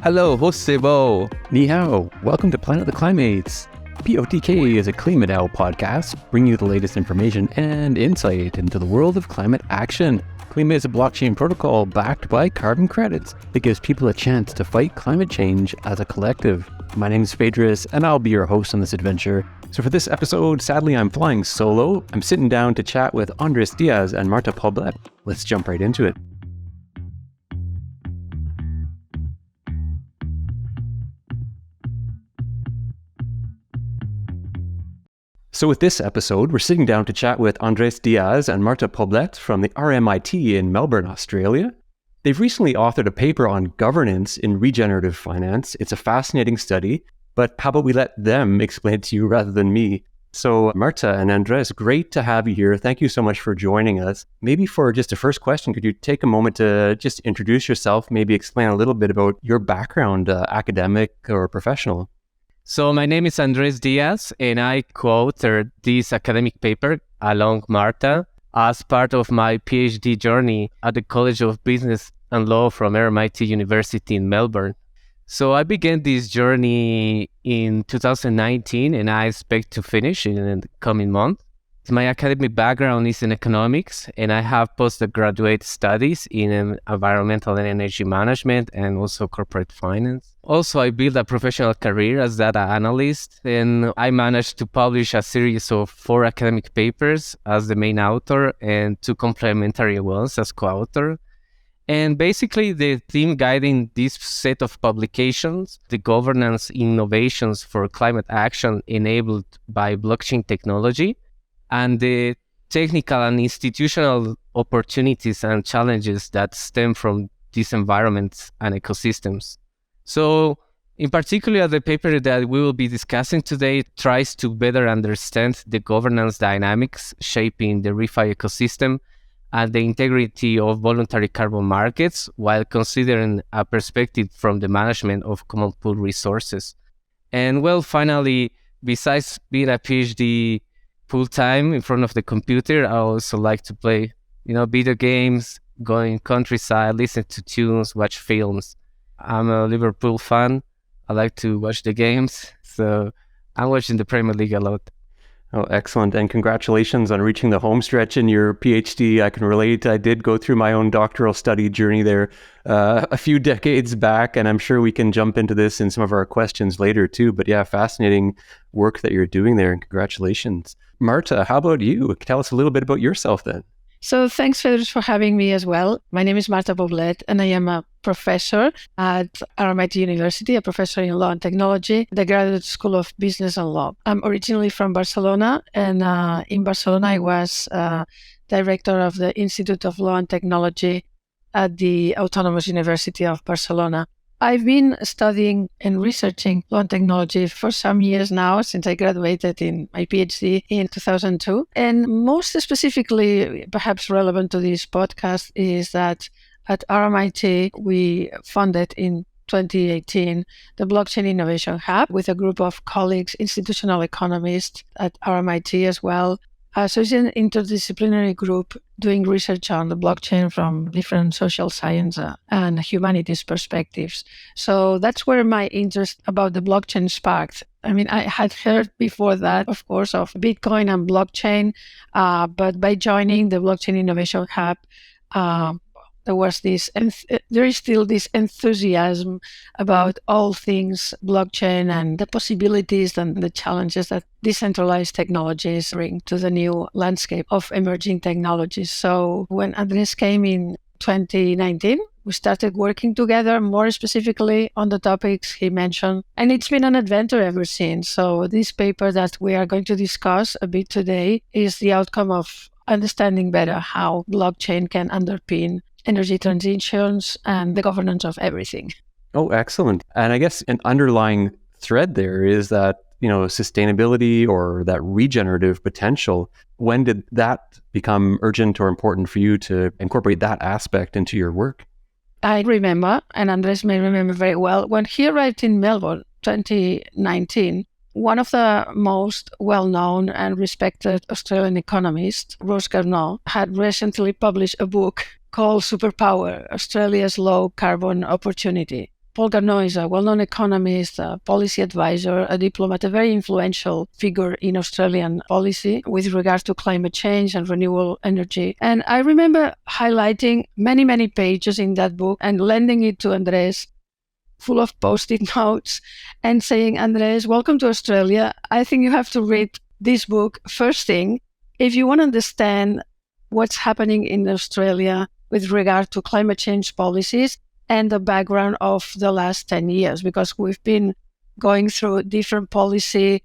Hello, Hosebo. Ni hao. Welcome to Planet the Climates. POTK is a Climatao podcast, bringing you the latest information and insight into the world of climate action. Clima is a blockchain protocol backed by carbon credits that gives people a chance to fight climate change as a collective. My name is Phaedrus, and I'll be your host on this adventure. So for this episode, sadly, I'm flying solo. I'm sitting down to chat with Diaz and Marta Poblet. Let's jump right into it. So with this episode, we're sitting down to chat with Diaz and Marta Poblet from the RMIT in Melbourne, Australia. They've recently authored a paper on governance in regenerative finance. It's a fascinating study, but how about we let them explain it to you rather than me? So Marta and Andres, great to have you here. Thank you so much for joining us. Maybe for just a first question, could you take a moment to just introduce yourself, maybe explain a little bit about your background, academic or professional? So my name is Andres Diaz, and I co-authored this academic paper along Marta as part of my PhD journey at the College of Business and Law from RMIT University in Melbourne. So I began this journey in 2019, and I expect to finish in the coming month. My academic background is in economics, and I have postgraduate studies in environmental and energy management and also corporate finance. Also, I built a professional career as data analyst, and I managed to publish a series of 4 academic papers as the main author and 2 complementary ones as co-author. And basically, the theme guiding this set of publications, the governance innovations for climate action enabled by blockchain technology, and the technical and institutional opportunities and challenges that stem from these environments and ecosystems. So, in particular, the paper that we will be discussing today tries to better understand the governance dynamics shaping the ReFi ecosystem and the integrity of voluntary carbon markets, while considering a perspective from the management of common pool resources. And well, finally, besides being a PhD full-time in front of the computer, I also like to play, video games, go in countryside, listen to tunes, watch films. I'm a Liverpool fan. I like to watch the games, so I'm watching the Premier League a lot. Oh, excellent. And congratulations on reaching the home stretch in your PhD. I can relate. I did go through my own doctoral study journey there a few decades back, and I'm sure we can jump into this in some of our questions later too. But yeah, fascinating work that you're doing there, and congratulations. Marta, how about you? Tell us a little bit about yourself then. So thanks, Phaedrus, for having me as well. My name is Marta Poblet, and I am a professor at RMIT University, a professor in law and technology, the Graduate School of Business and Law. I'm originally from Barcelona, and in Barcelona I was director of the Institute of Law and Technology at the Autonomous University of Barcelona. I've been studying and researching law and technology for some years now, since I graduated in my PhD in 2002. And most specifically, perhaps relevant to this podcast, is that at RMIT, we funded in 2018 the Blockchain Innovation Hub with a group of colleagues, institutional economists at RMIT as well. So it's an interdisciplinary group doing research on the blockchain from different social science and humanities perspectives. So that's where my interest about the blockchain sparked. I mean, I had heard before that, of course, of Bitcoin and blockchain, but by joining the Blockchain Innovation Hub, there is still this enthusiasm about all things blockchain and the possibilities and the challenges that decentralized technologies bring to the new landscape of emerging technologies. So when Andres came in 2019, we started working together more specifically on the topics he mentioned, and it's been an adventure ever since. So this paper that we are going to discuss a bit today is the outcome of understanding better how blockchain can underpin energy transitions and the governance of everything. Oh, excellent. And I guess an underlying thread there is that, sustainability or that regenerative potential. When did that become urgent or important for you to incorporate that aspect into your work? I remember, and Andres may remember very well, when he arrived in Melbourne, 2019, one of the most well-known and respected Australian economists, Ross Garnaut, had recently published a book called Superpower, Australia's Low Carbon Opportunity. Paul Garneau is a well-known economist, a policy advisor, a diplomat, a very influential figure in Australian policy with regard to climate change and renewable energy. And I remember highlighting many, many pages in that book and lending it to Andres, full of post-it notes, and saying, Andres, welcome to Australia. I think you have to read this book first thing if you want to understand what's happening in Australia with regard to climate change policies and the background of the last 10 years, because we've been going through different policy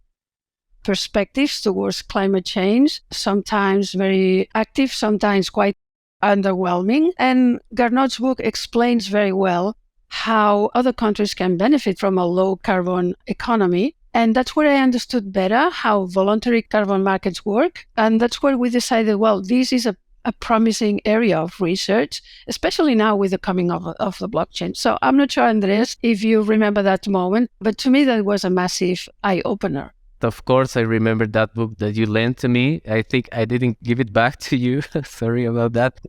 perspectives towards climate change, sometimes very active, sometimes quite underwhelming. And Garneau's book explains very well how other countries can benefit from a low carbon economy. And that's where I understood better how voluntary carbon markets work. And that's where we decided, well, this is a promising area of research, especially now with the coming of the blockchain. So I'm not sure, Andres, if you remember that moment, but to me, that was a massive eye-opener. Of course, I remember that book that you lent to me. I think I didn't give it back to you. Sorry about that.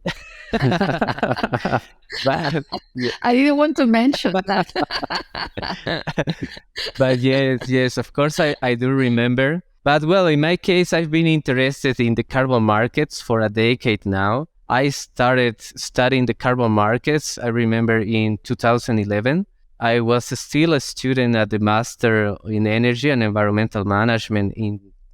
But, I didn't want to mention that. But yes, of course, I do remember. But well, in my case, I've been interested in the carbon markets for a decade now. I started studying the carbon markets, I remember, in 2011. I was still a student at the Master in Energy and Environmental Management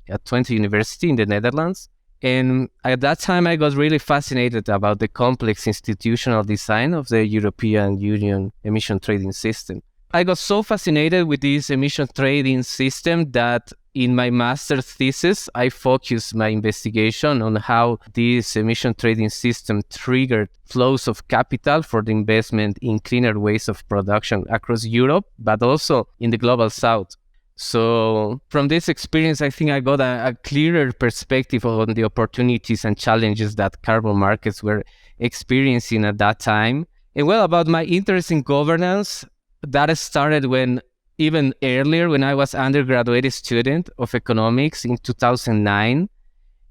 at Twente University in the Netherlands. And at that time, I got really fascinated about the complex institutional design of the European Union emission trading system. I got so fascinated with this emission trading system that in my master's thesis, I focused my investigation on how this emission trading system triggered flows of capital for the investment in cleaner ways of production across Europe, but also in the global south. So from this experience, I think I got a clearer perspective on the opportunities and challenges that carbon markets were experiencing at that time. And well, about my interest in governance, that started even earlier when I was undergraduate student of economics in 2009.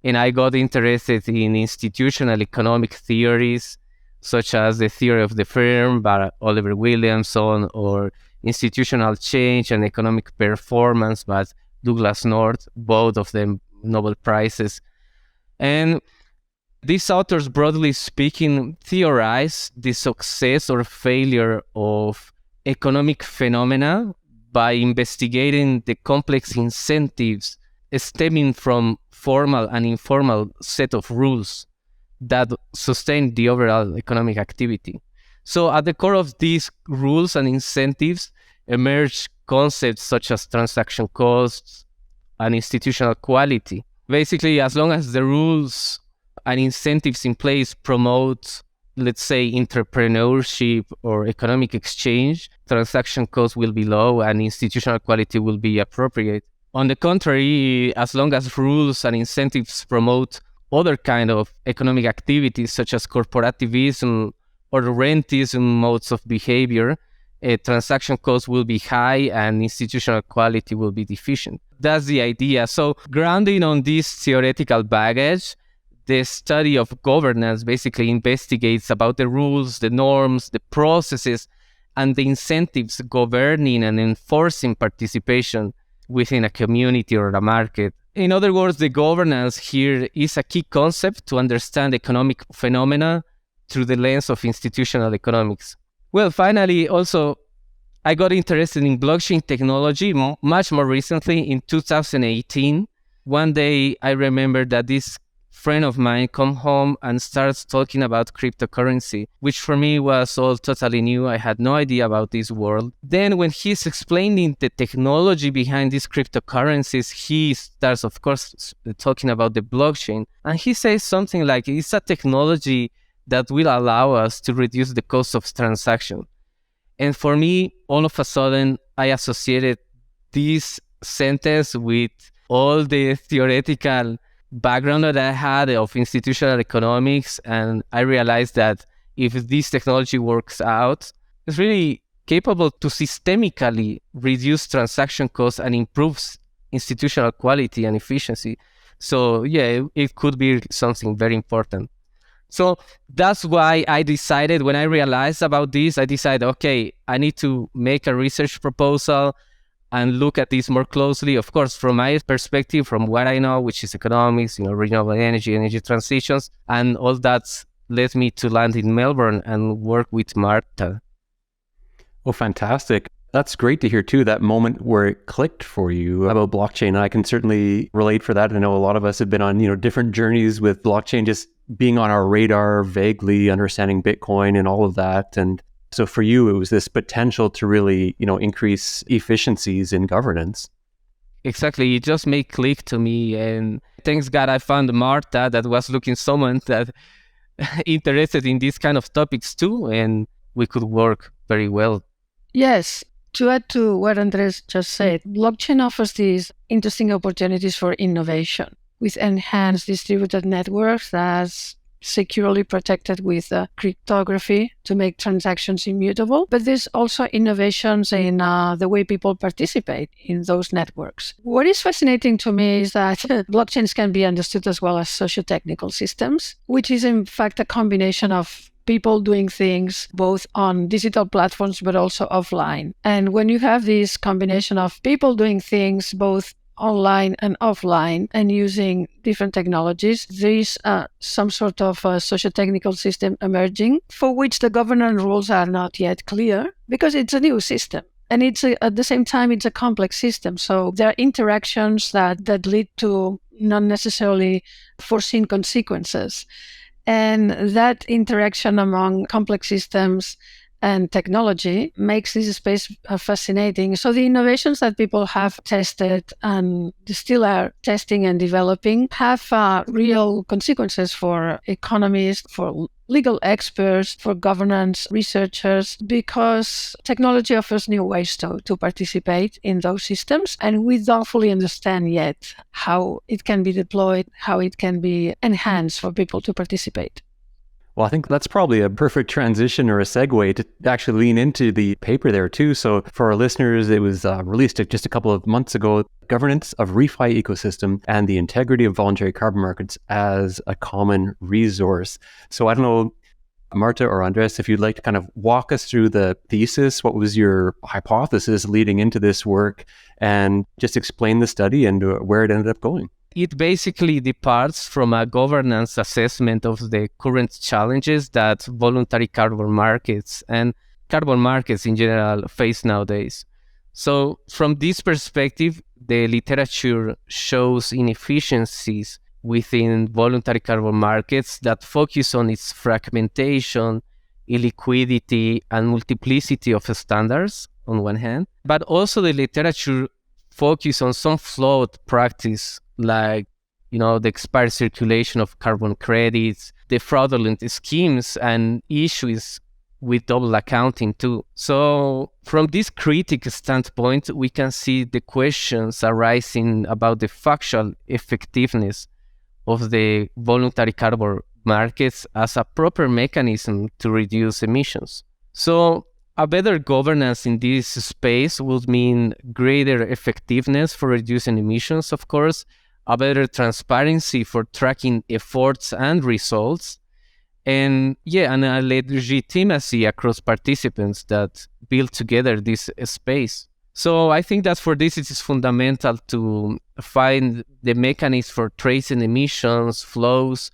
And I got interested in institutional economic theories, such as the theory of the firm by Oliver Williamson, or institutional change and economic performance by Douglas North, both of them Nobel Prizes. And these authors, broadly speaking, theorize the success or failure of economic phenomena by investigating the complex incentives stemming from formal and informal set of rules that sustain the overall economic activity. So at the core of these rules and incentives emerge concepts such as transaction costs and institutional quality. Basically, as long as the rules and incentives in place promote, let's say, entrepreneurship or economic exchange, transaction costs will be low and institutional quality will be appropriate. On the contrary, as long as rules and incentives promote other kind of economic activities such as corporativism or rentism modes of behavior, transaction costs will be high and institutional quality will be deficient. That's the idea. So grounding on this theoretical baggage, the study of governance basically investigates about the rules, the norms, the processes, and the incentives governing and enforcing participation within a community or a market. In other words, the governance here is a key concept to understand economic phenomena through the lens of institutional economics. Well, finally, also, I got interested in blockchain technology much more recently in 2018. One day, I remember that this friend of mine come home and starts talking about cryptocurrency, which for me was all totally new. I had no idea about this world. Then when he's explaining the technology behind these cryptocurrencies, he starts, of course, talking about the blockchain. And he says something like, it's a technology that will allow us to reduce the cost of transaction. And for me, all of a sudden, I associated this sentence with all the theoretical background that I had of institutional economics, and I realized that if this technology works out, it's really capable to systemically reduce transaction costs and improves institutional quality and efficiency. So yeah, it could be something very important. So that's why I decided, when I realized about this, I decided, okay, I need to make a research proposal and look at this more closely. Of course, from my perspective, from what I know, which is economics, renewable energy transitions, and all that led me to land in Melbourne and work with Marta. Oh, fantastic. That's great to hear too, that moment where it clicked for you about blockchain. I can certainly relate for that. I know a lot of us have been on, different journeys with blockchain just being on our radar, vaguely understanding Bitcoin and all of that. And so for you, it was this potential to really, increase efficiencies in governance. Exactly. It just made click to me. And thanks God I found Marta that was looking someone that interested in these kind of topics too. And we could work very well. Yes. To add to what Andres just said, blockchain offers these interesting opportunities for innovation with enhanced distributed networks that's securely protected with cryptography to make transactions immutable. But there's also innovations in the way people participate in those networks. What is fascinating to me is that blockchains can be understood as well as socio-technical systems, which is in fact a combination of people doing things both on digital platforms but also offline. And when you have this combination of people doing things both online and offline and using different technologies, there is some sort of socio-technical system emerging for which the governance rules are not yet clear because it's a new system. And it's at the same time, it's a complex system. So there are interactions that lead to not necessarily foreseen consequences. And that interaction among complex systems and technology makes this space fascinating. So the innovations that people have tested and still are testing and developing have real consequences for economists, for legal experts, for governance researchers, because technology offers new ways to participate in those systems. And we don't fully understand yet how it can be deployed, how it can be enhanced for people to participate. Well, I think that's probably a perfect transition or a segue to actually lean into the paper there too. So for our listeners, it was released just a couple of months ago, Governance of ReFi Ecosystem and the Integrity of Voluntary Carbon Markets as a Common Resource. So I don't know, Marta or Andres, if you'd like to kind of walk us through the thesis, what was your hypothesis leading into this work, and just explain the study and where it ended up going. It basically departs from a governance assessment of the current challenges that voluntary carbon markets and carbon markets in general face nowadays. So from this perspective, the literature shows inefficiencies within voluntary carbon markets that focus on its fragmentation, illiquidity, and multiplicity of standards on one hand, but also the literature focus on some flawed practice like, the expired circulation of carbon credits, the fraudulent schemes and issues with double accounting too. So from this critical standpoint, we can see the questions arising about the factual effectiveness of the voluntary carbon markets as a proper mechanism to reduce emissions. So a better governance in this space would mean greater effectiveness for reducing emissions, of course, a better transparency for tracking efforts and results, and a legitimacy across participants that build together this space. So I think that for this, it is fundamental to find the mechanism for tracing emissions, flows,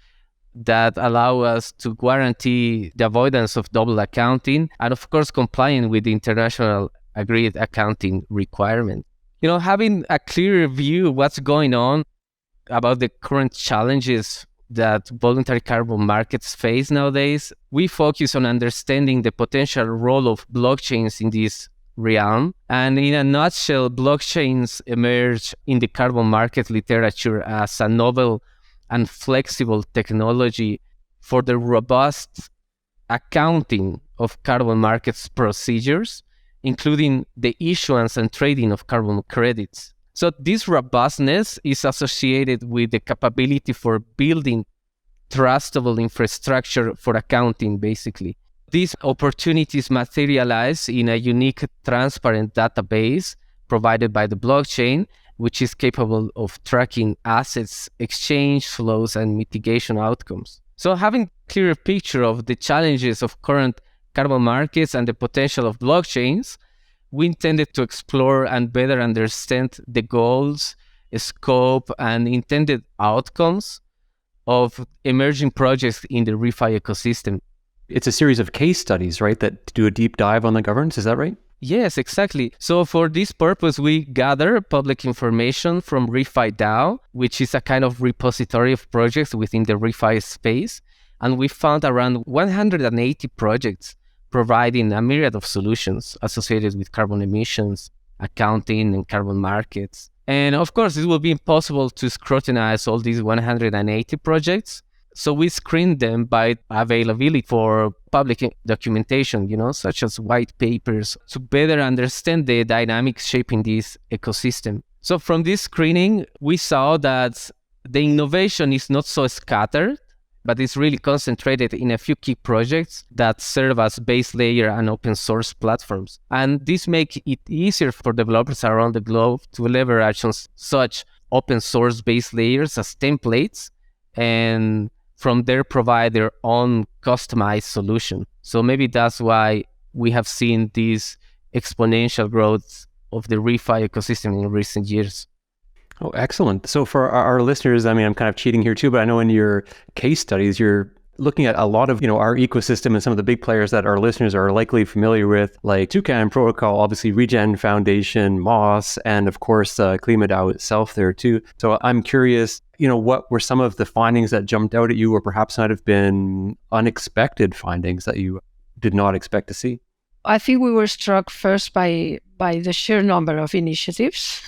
that allow us to guarantee the avoidance of double accounting and, of course, complying with the international agreed accounting requirement. Having a clear view of what's going on about the current challenges that voluntary carbon markets face nowadays, we focus on understanding the potential role of blockchains in this realm. And in a nutshell, blockchains emerge in the carbon market literature as a novel and flexible technology for the robust accounting of carbon markets procedures, including the issuance and trading of carbon credits. So this robustness is associated with the capability for building trustable infrastructure for accounting, basically. These opportunities materialize in a unique, transparent database provided by the blockchain, which is capable of tracking assets, exchange flows, and mitigation outcomes. So having clearer picture of the challenges of current carbon markets and the potential of blockchains, we intended to explore and better understand the goals, scope, and intended outcomes of emerging projects in the ReFi ecosystem. It's a series of case studies, right, that do a deep dive on the governance. Is that right? Yes, exactly. So for this purpose, we gather public information from ReFi DAO, which is a kind of repository of projects within the ReFi space. And we found around 180 projects providing a myriad of solutions associated with carbon emissions, accounting, and carbon markets. And of course, it will be impossible to scrutinize all these 180 projects. So we screened them by availability for public documentation, such as white papers, to better understand the dynamics shaping this ecosystem. So from this screening, we saw that the innovation is not so scattered, but it's really concentrated in a few key projects that serve as base layer and open source platforms. And this makes it easier for developers around the globe to leverage on such open source base layers as templates, and from there provide their own customized solution. So maybe that's why we have seen this exponential growth of the ReFi ecosystem in recent years. Oh, excellent. So for our listeners, I mean, I'm kind of cheating here too, but I know in your case studies, you're looking at a lot of, our ecosystem and some of the big players that our listeners are likely familiar with, like Toucan Protocol, obviously Regen Foundation, Moss, and of course, KlimaDAO itself there too. So I'm curious, what were some of the findings that jumped out at you, or perhaps might have been unexpected findings that you did not expect to see? I think we were struck first by the sheer number of initiatives,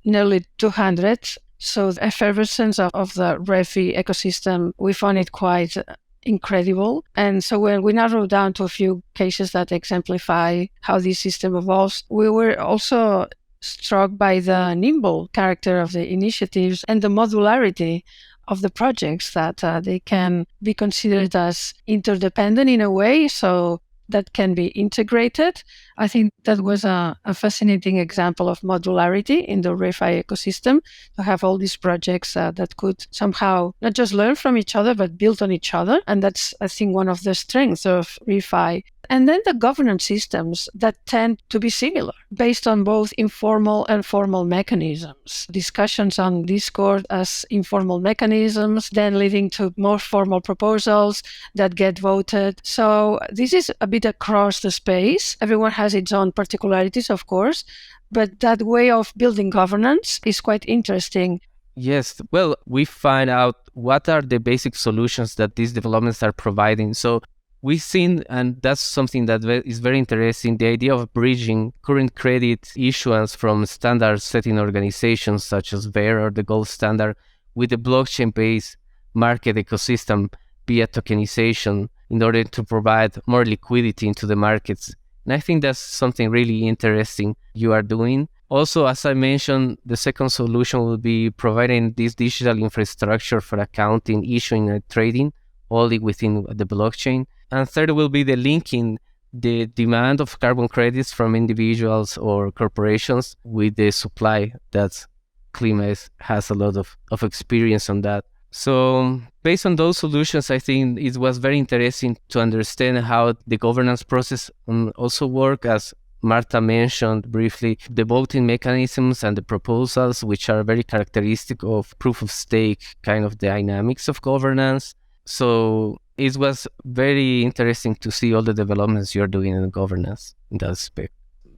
nearly 200. So the effervescence of the ReFi ecosystem, we found it quite incredible. And so when we narrowed down to a few cases that exemplify how this system evolves, we were also struck by the nimble character of the initiatives and the modularity of the projects, that they can be considered as interdependent in a way, so that can be integrated. I think that was a fascinating example of modularity in the ReFi ecosystem, to have all these projects that could somehow not just learn from each other, but build on each other. And that's, I think, one of the strengths of ReFi. And then the governance systems that tend to be similar, based on both informal and formal mechanisms. Discussions on Discord as informal mechanisms, then leading to more formal proposals that get voted. So this is a bit across the space. Everyone has its own particularities, of course, but that way of building governance is quite interesting. Yes, well, we find out what are the basic solutions that these developments are providing. So we've seen, and that's something that is very interesting, the idea of bridging current credit issuance from standard setting organizations such as VER or the gold standard with the blockchain-based market ecosystem via tokenization in order to provide more liquidity into the markets. And I think that's something really interesting you are doing. Also, as I mentioned, the second solution will be providing this digital infrastructure for accounting, issuing, and trading, only within the blockchain. And third will be the linking the demand of carbon credits from individuals or corporations with the supply. That Klima has a lot of experience on that. So based on those solutions, I think it was very interesting to understand how the governance process also work, as Marta mentioned briefly, the voting mechanisms and the proposals, which are very characteristic of proof of stake kind of dynamics of governance. So it was very interesting to see all the developments you're doing in governance in that aspect.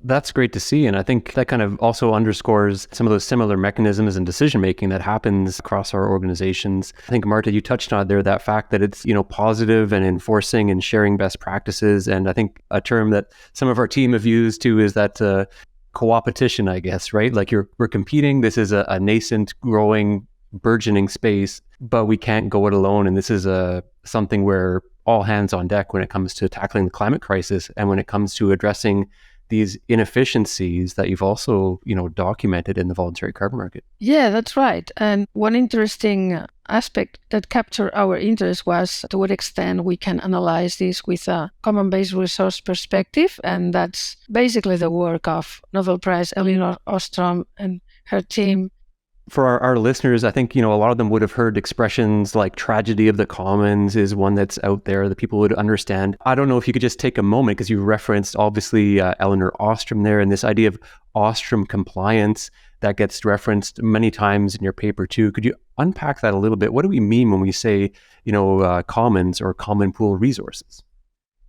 That's great to see. And I think that kind of also underscores some of those similar mechanisms and decision-making that happens across our organizations. I think, Marta, you touched on there, that fact that it's, positive and enforcing and sharing best practices. And I think a term that some of our team have used too is that co-opetition, I guess, right? Like we're competing. This is a nascent, growing, burgeoning space, but we can't go it alone. And this is something where all hands on deck when it comes to tackling the climate crisis and when it comes to addressing these inefficiencies that you've also, documented in the voluntary carbon market. Yeah, that's right. And one interesting aspect that captured our interest was to what extent we can analyze this with a common-based resource perspective. And that's basically the work of Nobel Prize Elinor Ostrom and her team For our listeners, I think, a lot of them would have heard expressions like tragedy of the commons is one that's out there that people would understand. I don't know if you could just take a moment, because you referenced obviously Eleanor Ostrom there, and this idea of Ostrom compliance that gets referenced many times in your paper too. Could you unpack that a little bit? What do we mean when we say, commons or common pool resources?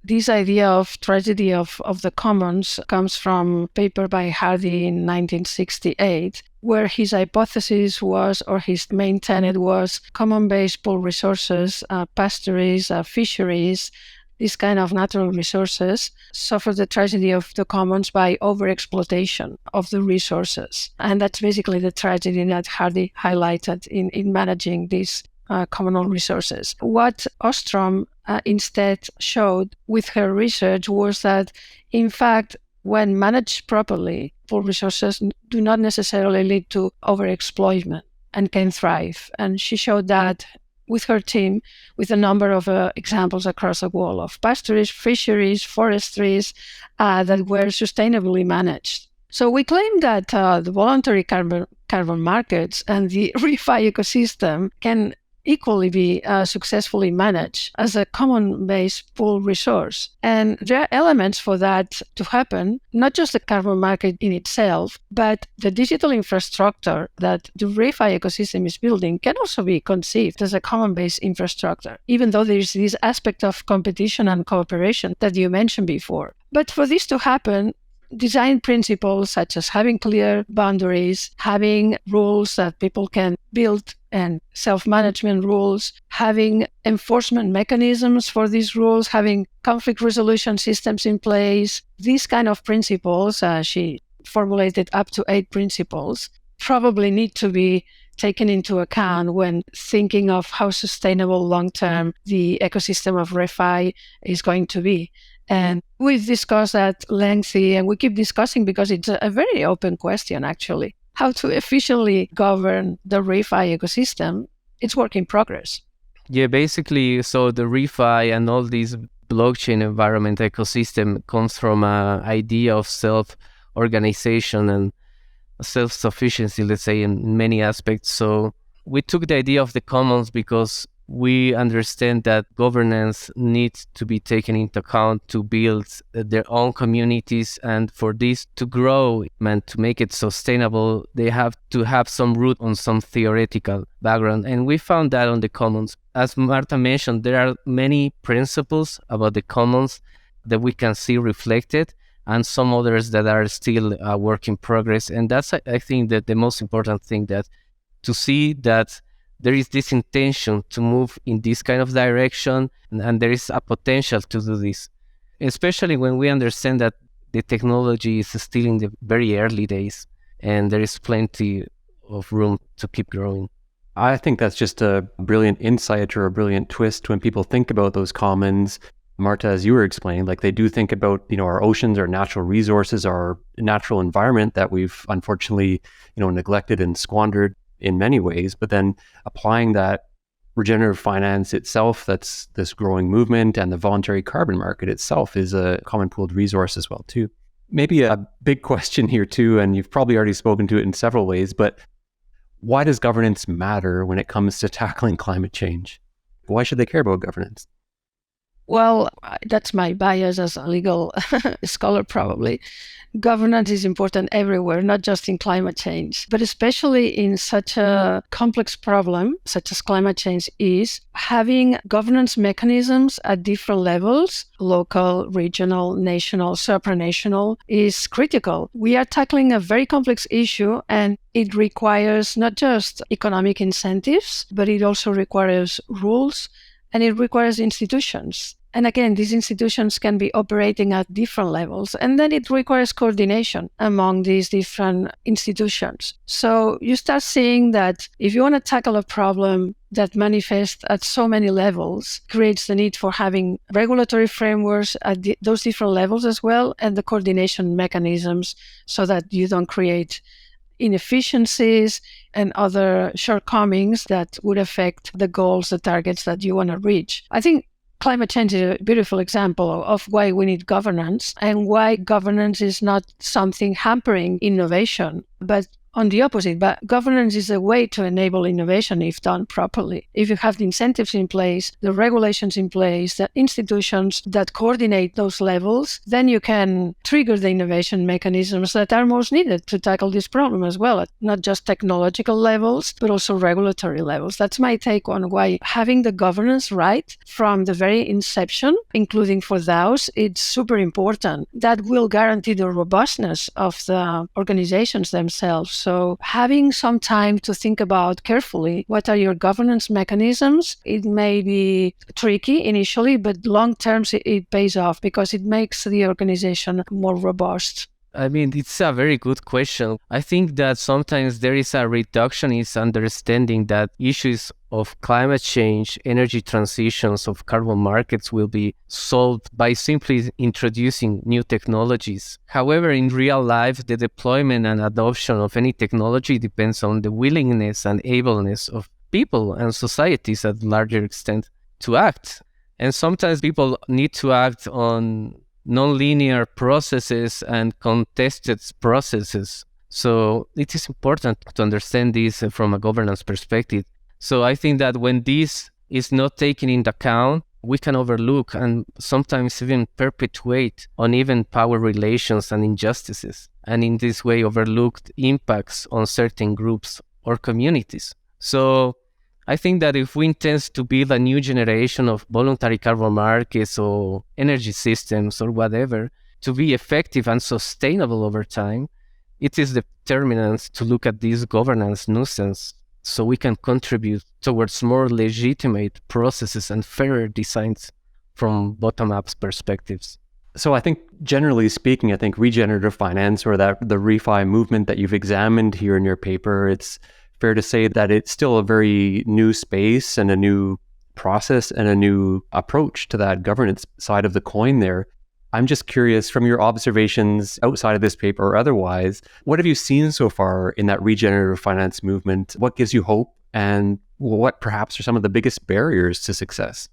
This idea of tragedy of the commons comes from a paper by Hardy in 1968, where his hypothesis was, or his main tenet was, common-based pool resources, pastures, fisheries, these kind of natural resources suffer the tragedy of the commons by overexploitation of the resources. And that's basically the tragedy that Hardy highlighted in managing these communal resources. What Ostrom instead showed with her research was that, in fact, when managed properly, pool resources do not necessarily lead to overexploitment and can thrive. And she showed that with her team, with a number of examples across the world of pastures, fisheries, forestries that were sustainably managed. So we claim that the voluntary carbon markets and the ReFi ecosystem can equally be successfully managed as a common-based pool resource. And there are elements for that to happen, not just the carbon market in itself, but the digital infrastructure that the ReFi ecosystem is building can also be conceived as a common-based infrastructure, even though there is this aspect of competition and cooperation that you mentioned before. But for this to happen, design principles such as having clear boundaries, having rules that people can build and self-management rules, having enforcement mechanisms for these rules, having conflict resolution systems in place, these kind of principles, she formulated up to 8 principles, probably need to be taken into account when thinking of how sustainable long-term the ecosystem of ReFi is going to be. And we've discussed that lengthy, and we keep discussing because it's a very open question, actually. How to efficiently govern the ReFi ecosystem, it's work in progress. Yeah, basically, so the ReFi and all these blockchain environment ecosystem comes from an idea of self-organization and self-sufficiency, let's say, in many aspects. So we took the idea of the commons because we understand that governance needs to be taken into account to build their own communities, and for this to grow and to make it sustainable, they have to have some root on some theoretical background. And we found that on the commons. As Marta mentioned, there are many principles about the commons that we can see reflected, and some others that are still a work in progress. And that's, I think, that the most important thing, that to see that there is this intention to move in this kind of direction, and there is a potential to do this, especially when we understand that the technology is still in the very early days and there is plenty of room to keep growing. I think that's just a brilliant insight or a brilliant twist when people think about those commons. Marta, as you were explaining, like they do think about, our oceans, our natural resources, our natural environment that we've unfortunately, neglected and squandered in many ways, but then applying that regenerative finance itself, that's this growing movement, and the voluntary carbon market itself is a common pooled resource as well too. Maybe a big question here too, and you've probably already spoken to it in several ways, but why does governance matter when it comes to tackling climate change? Why should they care about governance? Well, that's my bias as a legal scholar, probably. Governance is important everywhere, not just in climate change, but especially in such a complex problem, such as climate change is. Having governance mechanisms at different levels, local, regional, national, supranational, is critical. We are tackling a very complex issue, and it requires not just economic incentives, but it also requires rules, and it requires institutions. And again, these institutions can be operating at different levels, and then it requires coordination among these different institutions. So you start seeing that if you want to tackle a problem that manifests at so many levels, creates the need for having regulatory frameworks at those different levels as well, and the coordination mechanisms so that you don't create inefficiencies and other shortcomings that would affect the goals, the targets that you want to reach. I think climate change is a beautiful example of why we need governance, and why governance is not something hampering innovation, but on the opposite, but governance is a way to enable innovation if done properly. If you have the incentives in place, the regulations in place, the institutions that coordinate those levels, then you can trigger the innovation mechanisms that are most needed to tackle this problem as well, at not just technological levels, but also regulatory levels. That's my take on why having the governance right from the very inception, including for DAOs, it's super important. That will guarantee the robustness of the organizations themselves. So having some time to think about carefully what are your governance mechanisms, it may be tricky initially, but long term it pays off because it makes the organization more robust. I mean, it's a very good question. I think that sometimes there is a reductionist understanding that issues of climate change, energy transitions, of carbon markets will be solved by simply introducing new technologies. However, in real life, the deployment and adoption of any technology depends on the willingness and ableness of people and societies at a larger extent to act. And sometimes people need to act on non-linear processes and contested processes. So it is important to understand this from a governance perspective. So I think that when this is not taken into account, we can overlook and sometimes even perpetuate uneven power relations and injustices, and in this way overlooked impacts on certain groups or communities. So I think that if we intend to build a new generation of voluntary carbon markets or energy systems or whatever to be effective and sustainable over time, it is determinant to look at this governance nuisance so we can contribute towards more legitimate processes and fairer designs from bottom-up perspectives. So I think generally speaking, I think regenerative finance or that the ReFi movement that you've examined here in your paper, it's fair to say that it's still a very new space and a new process and a new approach to that governance side of the coin there. I'm just curious, from your observations outside of this paper or otherwise, what have you seen so far in that regenerative finance movement? What gives you hope, and what perhaps are some of the biggest barriers to success?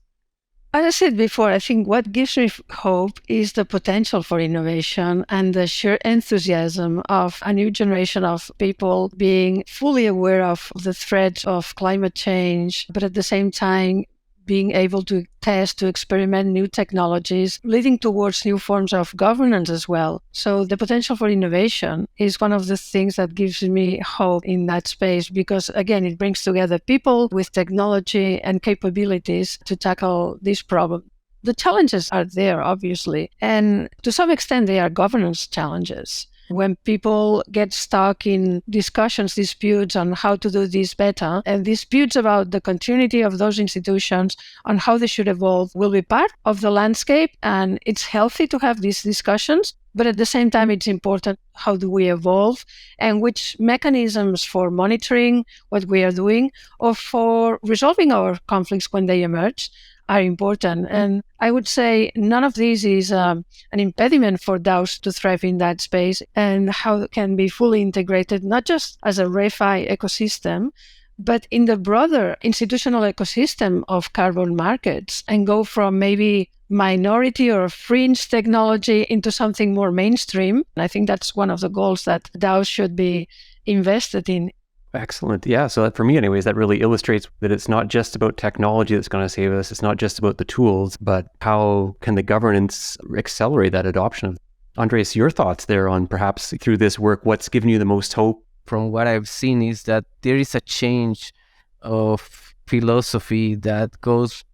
As I said before, I think what gives me hope is the potential for innovation and the sheer enthusiasm of a new generation of people being fully aware of the threat of climate change, but at the same time being able to test, to experiment new technologies, leading towards new forms of governance as well. So the potential for innovation is one of the things that gives me hope in that space because, again, it brings together people with technology and capabilities to tackle this problem. The challenges are there, obviously, and to some extent they are governance challenges. When people get stuck in discussions, disputes on how to do this better, and disputes about the continuity of those institutions on how they should evolve will be part of the landscape, and it's healthy to have these discussions. But at the same time, it's important how do we evolve and which mechanisms for monitoring what we are doing or for resolving our conflicts when they emerge are important. And I would say none of these is an impediment for DAOs to thrive in that space, and how it can be fully integrated, not just as a ReFi ecosystem, but in the broader institutional ecosystem of carbon markets and go from maybe minority or fringe technology into something more mainstream. And I think that's one of the goals that DAOs should be invested in. Excellent. Yeah. So that, for me anyways, that really illustrates that it's not just about technology that's going to save us. It's not just about the tools, but how can the governance accelerate that adoption? Andres, your thoughts there on perhaps through this work, what's given you the most hope? From what I've seen is that there is a change of philosophy that goes,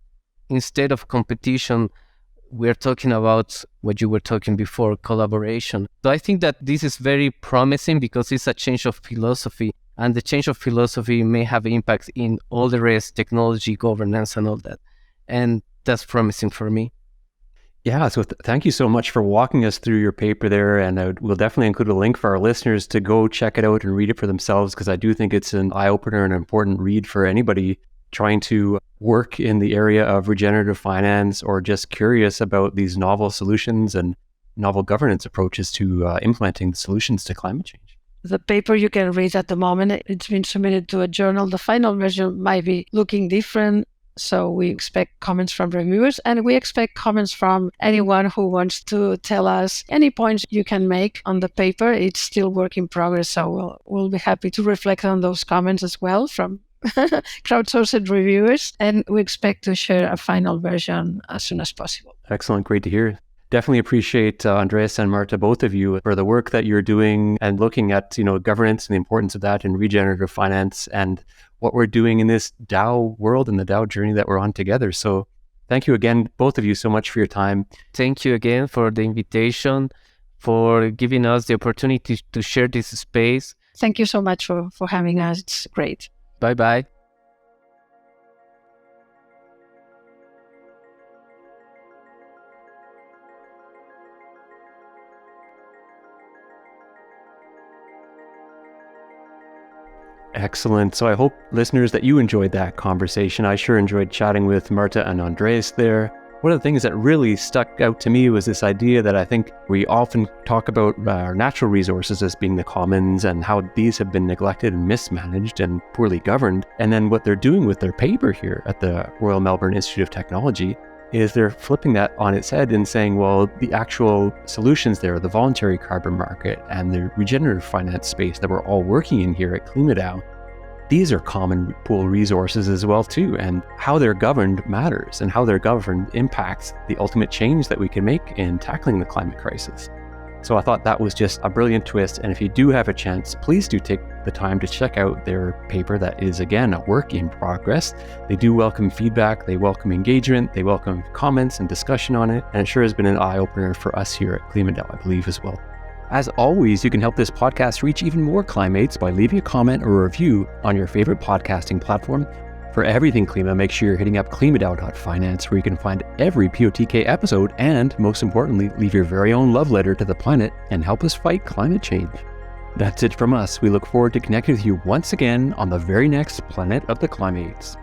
instead of competition, we're talking about what you were talking before, collaboration. So I think that this is very promising because it's a change of philosophy. And the change of philosophy may have impact in all the rest, technology, governance, and all that. And that's promising for me. Yeah, so thank you so much for walking us through your paper there. And we'll definitely include a link for our listeners to go check it out and read it for themselves, because I do think it's an eye-opener and an important read for anybody trying to work in the area of regenerative finance or just curious about these novel solutions and novel governance approaches to implementing solutions to climate change. The paper you can read at the moment, it's been submitted to a journal. The final version might be looking different. So we expect comments from reviewers, and we expect comments from anyone who wants to tell us any points you can make on the paper. It's still work in progress, so we'll be happy to reflect on those comments as well from crowdsourced reviewers, and we expect to share a final version as soon as possible. Excellent. Great to hear. Definitely appreciate Andres and Marta, both of you, for the work that you're doing and looking at, governance and the importance of that in regenerative finance and what we're doing in this DAO world and the DAO journey that we're on together. So thank you again, both of you, so much for your time. Thank you again for the invitation, for giving us the opportunity to share this space. Thank you so much for having us. It's great. Bye-bye. Excellent. So I hope, listeners, that you enjoyed that conversation. I sure enjoyed chatting with Marta and Andres there. One of the things that really stuck out to me was this idea that I think we often talk about our natural resources as being the commons and how these have been neglected and mismanaged and poorly governed. And then what they're doing with their paper here at the Royal Melbourne Institute of Technology is they're flipping that on its head and saying, well, the actual solutions there, the voluntary carbon market and the regenerative finance space that we're all working in here at KlimaDAO, these are common pool resources as well too, and how they're governed matters, and how they're governed impacts the ultimate change that we can make in tackling the climate crisis. So I thought that was just a brilliant twist, and if you do have a chance, please do take the time to check out their paper that is, again, a work in progress. They do welcome feedback, they welcome engagement, they welcome comments and discussion on it, and it sure has been an eye-opener for us here at KlimaDAO, I believe, as well. As always, you can help this podcast reach even more Climates by leaving a comment or a review on your favorite podcasting platform. For everything Klima, make sure you're hitting up klimadao.finance, where you can find every POTK episode and, most importantly, leave your very own love letter to the planet and help us fight climate change. That's it from us. We look forward to connecting with you once again on the very next Planet of the Climates.